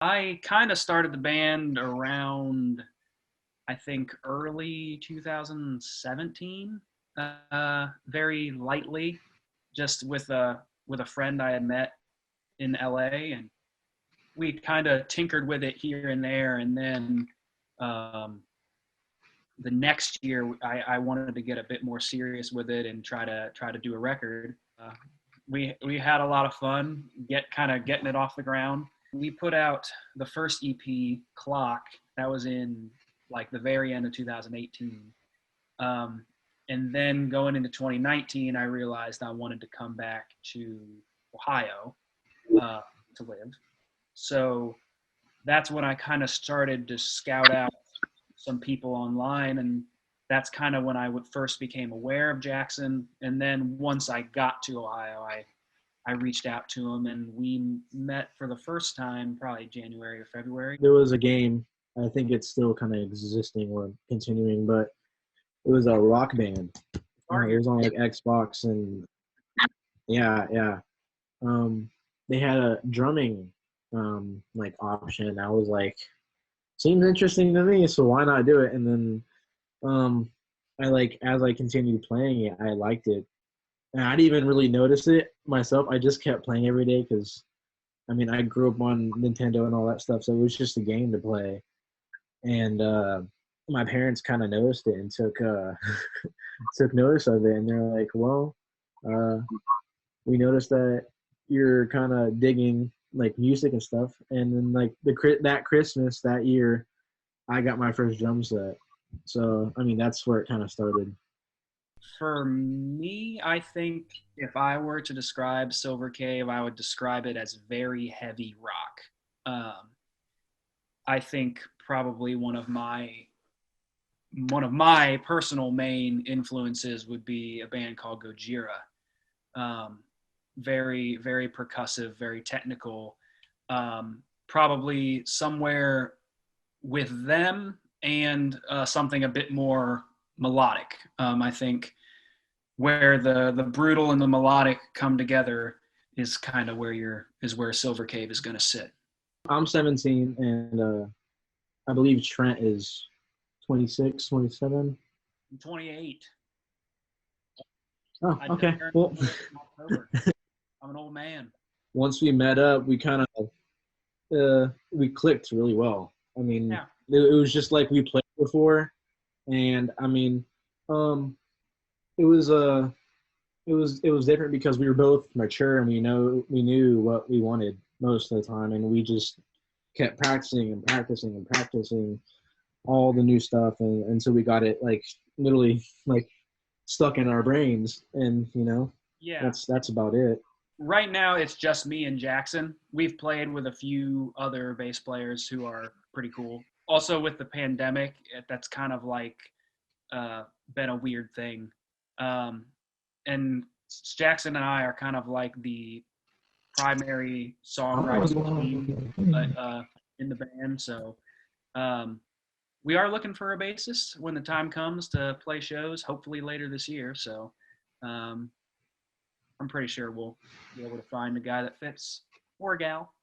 I kind of started the band around, I think, early 2017, very lightly, just with a friend I had met in LA, and we kind of tinkered with it here and there. And then um, the next year, I wanted to get a bit more serious with it and try to do a record. We had a lot of fun getting it off the ground. We put out the first EP, Clock. That was in like the very end of 2018. Um, and then going into 2019, I realized I wanted to come back to Ohio to live. So that's when I kind of started to scout out some people online, and that's kind of when I would first became aware of Jackson. And then once I got to Ohio, I reached out to him, and we met for the first time probably January or February. There was a game, I think it's still kind of existing or continuing, but it was a Rock Band. It was on like Xbox, and yeah. They had a drumming like option. I was like, seems interesting to me, so why not do it? And then I like as I continued playing it, I liked it, and I didn't even really notice it myself. I just kept playing every day because I mean I grew up on Nintendo and all that stuff, so it was just a game to play. And my parents kind of noticed it and took took notice of it, and they're like, "Well, uh, we noticed that you're kind of digging like music and stuff." And then like that Christmas that year, I got my first drum set. So I mean, that's where it kind of started. For me, I think if I were to describe Silver Cave, I would describe it as very heavy rock. I think probably one of my personal main influences would be a band called Gojira. Very, very percussive, very technical. Probably somewhere with them and something a bit more melodic. I think where the brutal and the melodic come together is kind of where Silver Cave is going to sit. I'm 17, and I believe Trent is 26, 27. I'm 28. Oh, okay. Well, I'm an old man. Once we met up, we kind of we clicked really well. I mean, Yeah. it was just like we played before, and I mean, um, it was it was different because we were both mature and we knew what we wanted most of the time, and we just kept practicing and practicing and practicing all the new stuff, and until we got it like literally like stuck in our brains, and Yeah. that's about it. Right now, it's just me and Jackson. We've played with a few other bass players who are pretty cool. Also, with the pandemic, that's kind of like been a weird thing. And Jackson and I are kind of like the primary songwriting team in the band. So we are looking for a bassist when the time comes to play shows, hopefully later this year. So I'm pretty sure we'll be able to find a guy that fits, or a gal.